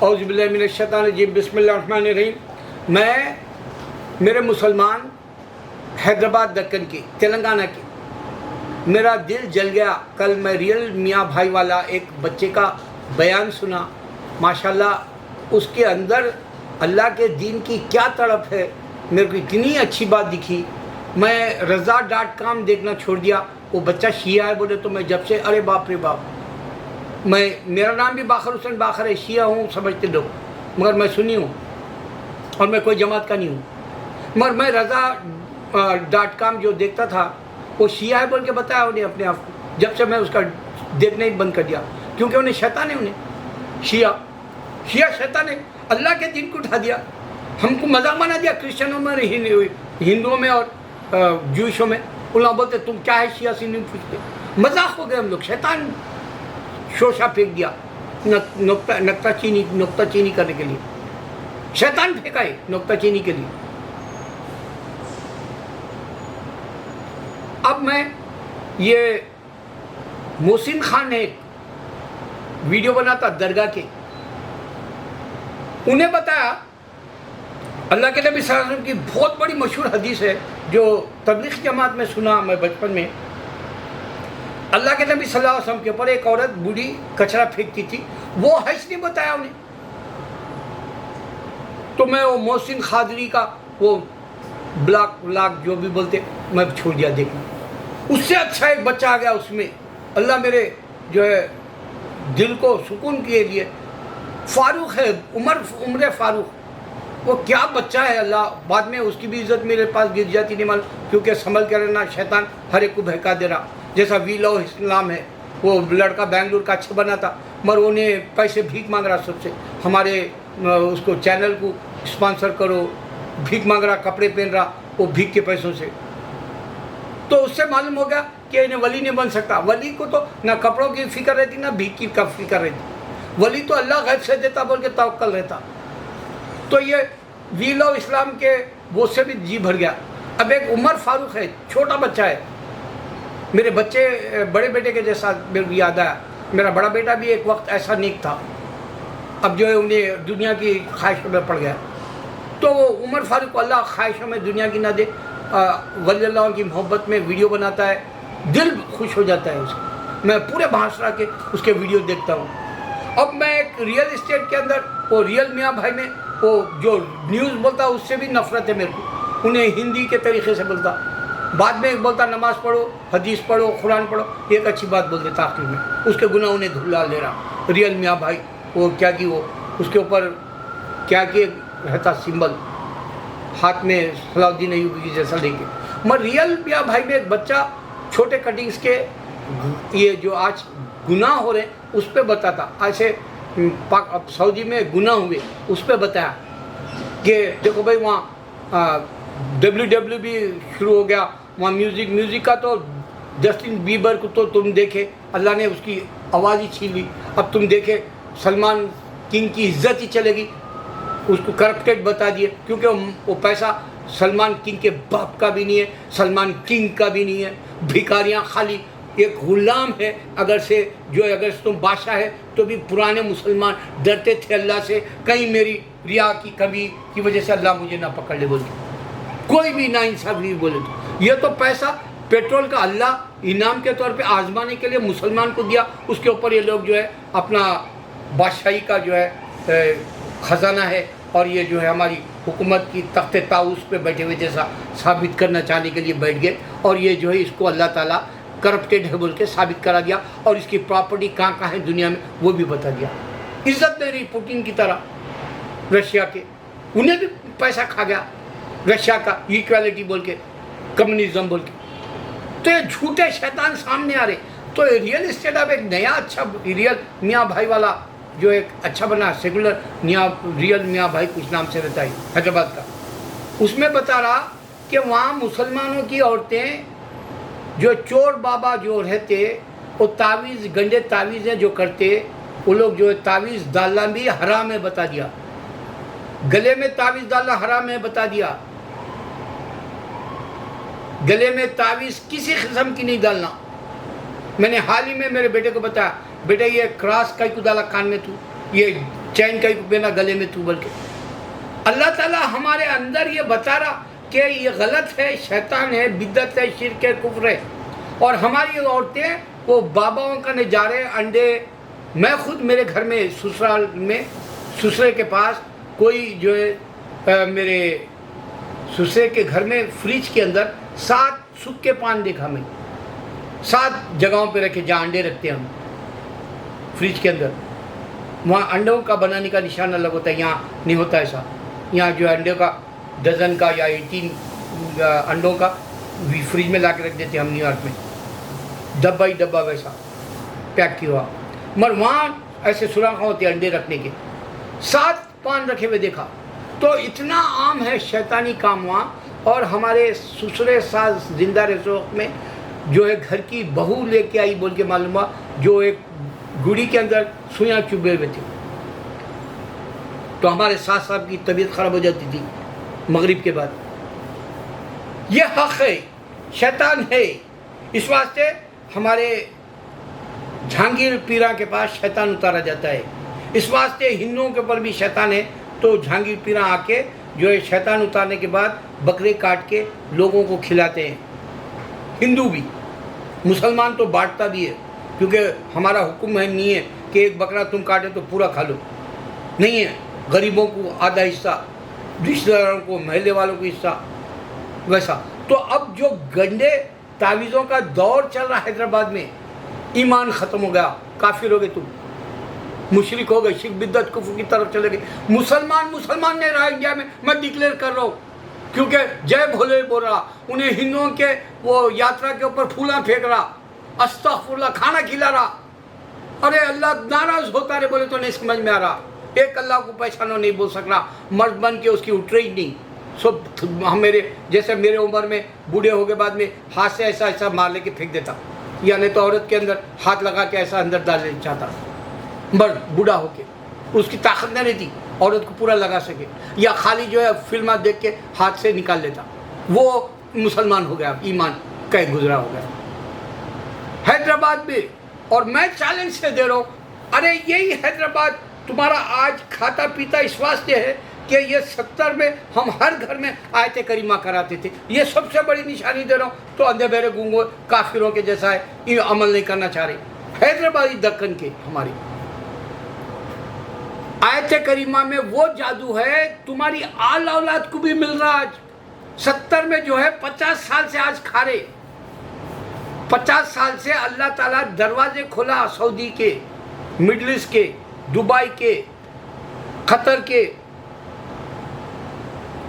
اعوذ باللہ من الشیطان الرجیم بسم اللہ الرحمن الرحیم۔ میں میرے مسلمان حیدرآباد دکن کی تلنگانہ کی، میرا دل جل گیا۔ کل میں ریئل میاں بھائی والا ایک بچے کا بیان سنا، ماشاءاللہ اس کے اندر اللہ کے دین کی کیا تڑپ ہے، میرے کو اتنی اچھی بات دکھی۔ میں رضا.com دیکھنا چھوڑ دیا۔ وہ بچہ شیعہ ہے بولے تو میں جب سے ارے باپ رے باپ، میرا نام بھی باخر حسین باخر ہے، شیعہ ہوں سمجھتے لوگ، مگر میں سنی ہوں اور میں کوئی جماعت کا نہیں ہوں، مگر میں رضا.com جو دیکھتا تھا وہ شیعہ ہے بول کے بتایا انہیں اپنے آپ کو۔ جب سے میں اس کا دیکھنا ہی بند کر دیا، کیونکہ انہیں شیطان ہے، انہیں شیعہ شیطان ہے، اللہ کے دین کو اٹھا دیا، ہم کو مذاق بنا دیا کرسچنوں میں، ہندوؤں میں اور جوئشوں میں۔ اللہ بولتے تم کیا ہے شیعہ سے نہیں پوچھتے، مذاق ہو گئے ہم لوگ، شیطان شوشہ پھینک دیا نکتہ چینی کرنے کے لیے، شیطان پھینکا ہے نکتہ چینی کے لیے۔ اب میں یہ محسن خان نے ایک ویڈیو بناتا درگاہ کے، انہیں بتایا اللہ کے نبی صلی اللہ علیہ وسلم کی بہت بڑی مشہور حدیث ہے جو تبلیغ جماعت میں سنا میں بچپن میں۔ اللہ کے نبی صلی اللہ علیہ وسلم کے اوپر ایک عورت بوڑھی کچرا پھینکتی تھی، وہ حج نہیں بتایا انہیں۔ تو میں وہ محسن خادری کا وہ بلاک جو بھی بولتے، میں چھوڑ دیا دیکھنا۔ اس سے اچھا ایک بچہ آ گیا اس میں، اللہ میرے جو ہے دل کو سکون کے لیے، فاروق ہے، عمر فاروق، وہ کیا بچہ ہے، اللہ بعد میں اس کی بھی عزت میرے پاس گر جاتی نہیں معلوم، کیونکہ سنبھل کے رہنا، شیطان ہر ایک کو بہکا دے رہا۔ جیسا وی لو اسلام ہے، وہ لڑکا بنگلور کا اچھا بنا تھا، مگر انہیں پیسے بھیک مانگ رہا سب سے، ہمارے اس کو چینل کو اسپانسر کرو، بھیک مانگ رہا، کپڑے پہن رہا وہ بھیک کے پیسوں سے۔ تو اس سے معلوم ہو گیا کہ انہیں ولی نہیں بن سکتا۔ ولی کو تو نہ کپڑوں کی فکر رہتی نہ بھیک کی فکر رہتی، ولی تو اللہ غیب سے دیتا بول کے توکل رہتا۔ تو یہ وی لو اسلام کے وہ سے بھی جی بھر گیا۔ اب ایک عمر فاروق ہے، چھوٹا بچہ ہے، میرے بڑے بیٹے کے جیسا میرے کو یاد آیا۔ میرا بڑا بیٹا بھی ایک وقت ایسا نیک تھا، اب جو ہے انہیں دنیا کی خواہشوں میں پڑ گیا۔ تو وہ عمر فاروق کو اللہ خواہشوں میں دنیا کی نہ دے، ولی اللہ کی محبت میں ویڈیو بناتا ہے، دل خوش ہو جاتا ہے اس کا۔ میں پورے بھاشرہ کے اس کے ویڈیو دیکھتا ہوں۔ اب میں ایک ریئل اسٹیٹ کے اندر وہ ریئل میاں بھائی میں وہ جو نیوز بولتا اس سے بھی نفرت ہے میرے کو، انہیں ہندی کے طریقے سے بولتا، بعد میں بولتا نماز پڑھو، حدیث پڑھو، قرآن پڑھو، ایک اچھی بات بول دیتا آخر میں، اس کے گناہ انہیں دھلا لے رہا۔ ریئل میاں بھائی وہ کیا کی، وہ اس کے اوپر کیا کہ رہتا سمبل ہاتھ میں صلاح الدین ایوبی کی جیسا لے کے۔ مگر ریئل میاں بھائی میں ایک بچہ چھوٹے کٹنگز کے یہ جو آج گناہ ہو رہے ہیں اس پہ بتاتا، ایسے سعودی میں گناہ ہوئے اس پہ بتایا کہ دیکھو بھائی وہاں WW بھی شروع ہو گیا، وہاں میوزک کا تو جسٹن بیبر کو تو تم دیکھے اللہ نے اس کی آواز ہی چھین لی، اب تم دیکھے سلمان کنگ کی عزت ہی چلے گی، اس کو کرپٹڈ بتا دیے، کیونکہ وہ پیسہ سلمان کنگ کے باپ کا بھی نہیں ہے، سلمان کنگ کا بھی نہیں ہے، بھکاریاں خالی ایک غلام ہے، اگر سے تم بادشاہ ہے تو بھی پرانے مسلمان ڈرتے تھے اللہ سے، کہیں میری ریا کی کمی کی وجہ سے اللہ مجھے نہ پکڑ لے بولتے، کوئی بھی نا انصاف نہیں بولے تو۔ یہ تو پیسہ پیٹرول کا اللہ انعام کے طور پہ آزمانے کے لیے مسلمان کو دیا، اس کے اوپر یہ لوگ جو ہے اپنا بادشاہی کا جو ہے خزانہ ہے، اور یہ جو ہے ہماری حکومت کی تخت طاؤس پہ بیٹھے ہوئے جیسا ثابت کرنا چاہنے کے لیے بیٹھ گئے، اور یہ جو ہے اس کو اللہ تعالیٰ کرپٹڈ ہے بول کے ثابت کرا دیا، اور اس کی پراپرٹی کہاں ہے دنیا میں وہ بھی بتا دیا۔ عزت نہیں رہی پوٹن کی طرح رشیا کے، انہیں بھی پیسہ کھا گیا رشیا کا، ایکویلٹی بول کے، کمیونزم بول کے۔ تو یہ جھوٹے شیطان سامنے آ رہے۔ تو ریئل اسٹیٹ اب ایک نیا اچھا ریئل میاں بھائی والا جو ایک اچھا بنا سیکولر ریئل میاں بھائی کچھ نام سے رہتا ہے حیدرآباد کا، اس میں بتا رہا کہ وہاں مسلمانوں کی عورتیں جو چور بابا جو رہتے وہ تعویذ گنڈے تعویذیں جو کرتے، وہ لوگ جو ہے تعویذ ڈالنا بھی حرام ہے بتا دیا، گلے میں تعویذ ڈالنا حرام ہے بتا دیا، گلے میں تعویذ کسی قسم کی نہیں ڈالنا۔ میں نے حال ہی میں میرے بیٹے کو بتایا، بیٹا یہ کراس کئی کو ڈالا کان میں تو، یہ चैन का एक बिना गले में तू बोल के। अल्लाह ताला हमारे अंदर ये बता रहा कि ये गलत है, शैतान है, बिद्दत है, शिर्क है, कुफ्र है। और हमारी औरतें वो बाबाओं का नजारे, अंडे। मैं खुद मेरे घर में ससुराल में, ससुरे के पास कोई जो है मेरे ससुरे के घर में फ्रिज के अंदर 7 सूखे पान देखा मैं, 7 जगहों पे रखे जहाँ अंडे रखते हैं हम फ्रिज के अंदर। वहाँ अंडों का बनाने का निशान अलग होता है, यहाँ नहीं होता ऐसा। यहाँ जो अंडे का डजन का या 18 अंडों का फ्रिज में ला के रख देते हैं हम न्यूयॉर्क में, डब्बा ही डब्बा वैसा पैक किया हुआ। मगर वहाँ ऐसे सुराख होते अंडे रखने के, 7 पान रखे हुए देखा। तो इतना आम है शैतानी काम वहाँ। और हमारे ससुरे सास जिंदा रसोख में जो है घर की बहू लेके आई बोल के मालूम हुआ, जो एक गुड़ी के अंदर सुइयाँ चुभे हुए थे। तो हमारे सास साहब की तबीयत खराब हो जाती थी मगरिब के बाद। ये हक है, शैतान है। इस वास्ते हमारे जहांगीर पीरा के पास शैतान उतारा जाता है। इस वास्ते हिंदुओं के ऊपर भी शैतान है। तो जहांगीर पीरा आके जो है शैतान उतारने के बाद बकरे काट के लोगों को खिलाते हैं। हिंदू भी, मुसलमान तो बांटता भी है, क्योंकि हमारा हुक्म है नहीं है कि एक बकरा तुम काटे तो पूरा खा लो, नहीं है। गरीबों को आधा हिस्सा, रिश्तेदारों को, महल्ले वालों को हिस्सा, वैसा। तो अब जो गंदे तावीज़ों का दौर चल रहा है हैदराबाद में, ईमान ख़त्म हो गया, काफिर हो गए तुम, मुशरिक हो गए, शिर्क बिद्दत कुफ्र की तरफ चले गए। मुसलमान नहीं रहा इंडिया में, मैं डिक्लेयर कर रहा हूँ, क्योंकि जय भोले बोल रहा, उन्हें हिंदुओं के वो यात्रा के ऊपर फूला फेंक रहा, अस्तगफुरुल्लाह खाना खिला रहा। अरे अल्लाह नाराज होता रहे बोले तो नहीं समझ में आ रहा। एक अल्लाह को पहचानो नहीं बोल सक रहा, मर्द बन के उसकी उठ रही नहीं। सब हम मेरे जैसे मेरे उम्र में बूढ़े हो के बाद में हाथ से ऐसा ऐसा मार लेके फेंक देता, या नहीं तो औरत के अंदर हाथ लगा के ऐसा अंदर डाल लेना चाहता मर्द बूढ़ा होके, उसकी ताकत नहीं रहती औरत को पूरा लगा सके, या खाली जो है फिल्म देख के हाथ से निकाल लेता। वो मुसलमान हो गया, ईमान कहीं गुजरा हो गया हैदराबाद में। और मैं चैलेंज से दे रहा हूँ, अरे यही हैदराबाद तुम्हारा आज खाता पीता इस वास्ते है कि ये 70 में हम हर घर में आयत करीमा कराते थे। ये सबसे बड़ी निशानी दे रहा हूँ। तो अंधे बहरे गूंगो काफिरों के जैसा है, ये अमल नहीं करना चाह रहे। हैदराबादी दक्कन के हमारी आयत करीमा में वो जादू है, तुम्हारी आल औलाद को भी मिल रहा। आज 70 में जो है 50 साल से आज खा रहे, 50 साल से अल्लाह ताला दरवाजे खोला सऊदी के, मिडल ईस्ट के, दुबई के, कतर के,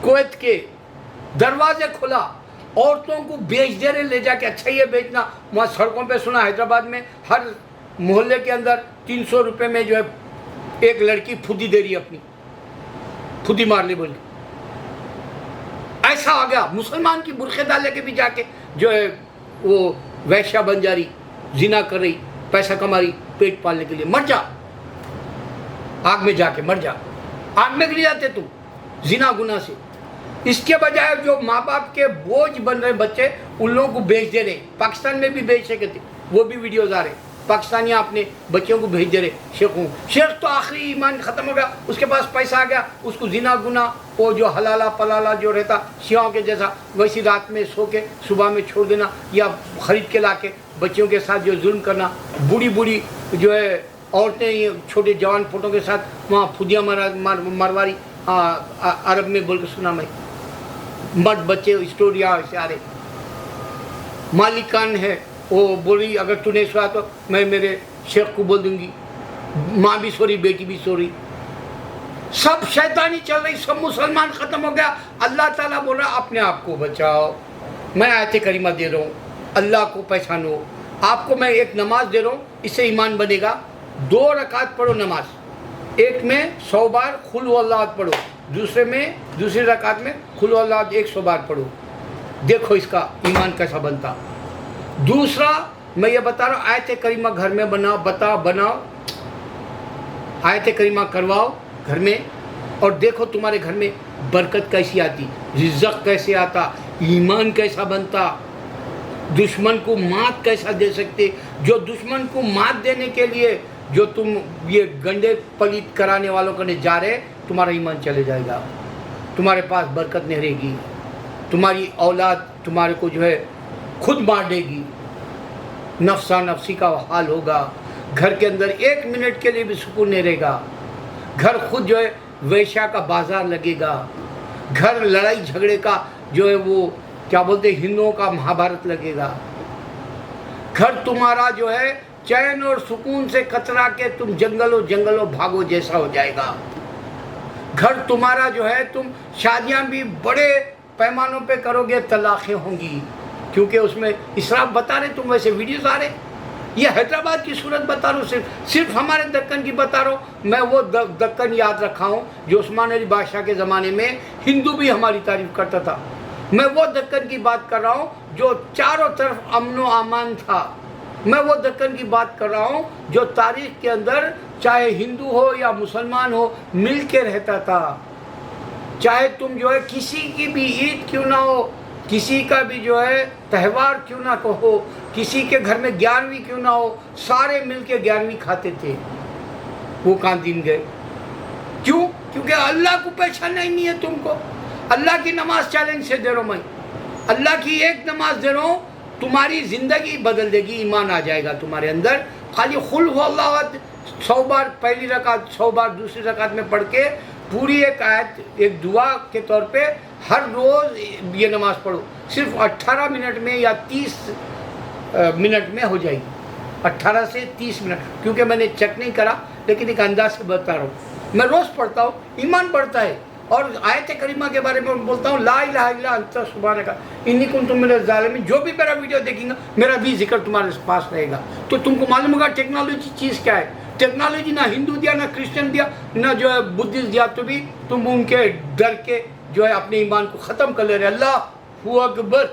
कुवैत के, दरवाजे खोला। औरतों को बेच दे रहे ले जाके, अच्छा ये बेचना। वहाँ सड़कों पे सुना हैदराबाद में हर मोहल्ले के अंदर 300 रुपये में जो है एक लड़की फुदी दे रही है, अपनी फुदी मार ली बोली। ऐसा आ गया मुसलमान की बुरखे डाले के भी जाके जो है वो वैश्या बन जा रही, जिना कर रही, पैसा कमा रही पेट पालने के लिए। मर जा, आग में जाके मर जा। आग में गिर जाते तुम जिना गुना से। इसके बजाय जो माँ बाप के बोझ बन रहे बच्चे, उन लोगों को बेच दे रहे। पाकिस्तान में भी बेच सके थे, वो भी वीडियोज आ रहे। पाकिस्तानियाँ अपने बच्चों को भेज दे रहे शेखों। शेख तो आखिरी ईमान ख़त्म हो गया, उसके पास पैसा आ गया, उसको जिना गुना वो जो हलाला पलाला जो रहता शियाओं के जैसा, वैसी रात में सो के सुबह में छोड़ देना, या ख़रीद के ला के बच्चों के साथ जो जुल्म करना। बूढ़ी बूढ़ी जो है औरतें ये छोटे जवान फोटो के साथ वहाँ फुदियाँ मरवारी। अरब में बोल के सुना मैं, मर्द बच्चे स्टोरिया ऐसे आ रहे। मालिकान है वो बोली, अगर तूने सुना तो मैं मेरे शेख को बोल दूंगी। माँ भी सो रही, बेटी भी सो रही, सब शैतानी चल रही, सब मुसलमान ख़त्म हो गया। अल्लाह ताला बोल रहा अपने आप को बचाओ। मैं आयत करीमा दे रहा हूँ, अल्लाह को पहचानो। आपको मैं एक नमाज दे रहा हूँ, इससे ईमान बनेगा। 2 रकात पढ़ो नमाज, एक में 100 बार खुल वल्लाह पढ़ो, दूसरी रकात में खुल वल्लाह 100 बार पढ़ो। देखो इसका ईमान कैसा बनता। दूसरा मैं ये बता रहा हूँ, आयत करीमा घर में बनाओ, आयत करीमा करवाओ घर में, और देखो तुम्हारे घर में बरकत कैसी आती, रिज़्क़ कैसे आता, ईमान कैसा बनता, दुश्मन को मात कैसा दे सकते। जो दुश्मन को मात देने के लिए जो तुम ये गंदे पलित कराने वालों करने जा रहे, तुम्हारा ईमान चले जाएगा, तुम्हारे पास बरकत नहीं रहेगी, तुम्हारी औलाद तुम्हारे को जो है खुद मार देगी, नफ्सा नफ्सी का हाल होगा, घर के अंदर 1 मिनट के लिए भी सुकून नहीं रहेगा, घर खुद जो है वैश्या का बाजार लगेगा, घर लड़ाई झगड़े का जो है वो क्या बोलते हिंदुओं का महाभारत लगेगा, घर तुम्हारा जो है चैन और सुकून से कतरा के तुम जंगलों भागो जैसा हो जाएगा, घर तुम्हारा जो है तुम शादियां भी बड़े पैमानों पे करोगे, तलाक़ें होंगी, क्योंकि उसमें इसराफ बता रहे, तुम वैसे वीडियोस आ रहे, ये हैदराबाद की सूरत बता रहा हूँ, सिर्फ हमारे दक्कन की बता रहा हूँ। मैं वो दक्कन याद रखा हूँ जो उस्मान अली बादशाह के ज़माने में हिंदू भी हमारी तारीफ करता था। मैं वो दक्कन की बात कर रहा हूँ जो चारों तरफ अमन व अमान था। मैं वो दक्कन की बात कर रहा हूँ जो तारीख के अंदर चाहे हिंदू हो या मुसलमान हो मिल के रहता था। चाहे तुम जो है किसी की भी ईद क्यों ना हो, किसी का भी जो है त्यौहार क्यों ना कहो, किसी के घर में 11वीं क्यों ना हो, सारे मिलके 11वीं खाते थे। वो कहाँ दिन गए? क्यों? क्योंकि अल्लाह को पहचानना ही नहीं है तुमको। अल्लाह की नमाज चैलेंज से दे रहा हूँ मैं, अल्लाह की एक नमाज दे रहा हूँ, तुम्हारी ज़िंदगी बदल देगी, ईमान आ जाएगा तुम्हारे अंदर। खाली खुल हुवल्लाहु अहद 100 बार पहली रकात, 100 बार दूसरी रकात में पढ़ के पूरी एक आयत, एक दुआ के तौर पे हर रोज़ ये नमाज पढ़ो। सिर्फ 18 मिनट में या 30 मिनट में हो जाएगी, 18 से 30 मिनट, क्योंकि मैंने चेक नहीं करा, लेकिन एक अंदाज से बता रहा हूँ। मैं रोज़ पढ़ता हूँ, ईमान बढ़ता है। और आयत करीमा के बारे में बोलता हूँ, ला इलाहा इल्ला अंता सुब्हानका इन्नी कुन्तु मिनज़ ज़ालिमीन। जो भी मेरा वीडियो देखेंगे, मेरा भी जिक्र तुम्हारे पास रहेगा। तो तुमको मालूम होगा टेक्नोलॉजी चीज़ क्या है। टेक्नोलॉजी ना हिंदू दिया, ना क्रिश्चियन दिया, ना जो है बुद्धिस्ट दिया, तो भी तुम उनके डर के जो है अपने ईमान को ख़त्म कर ले रहे। अल्लाह हू अकबर।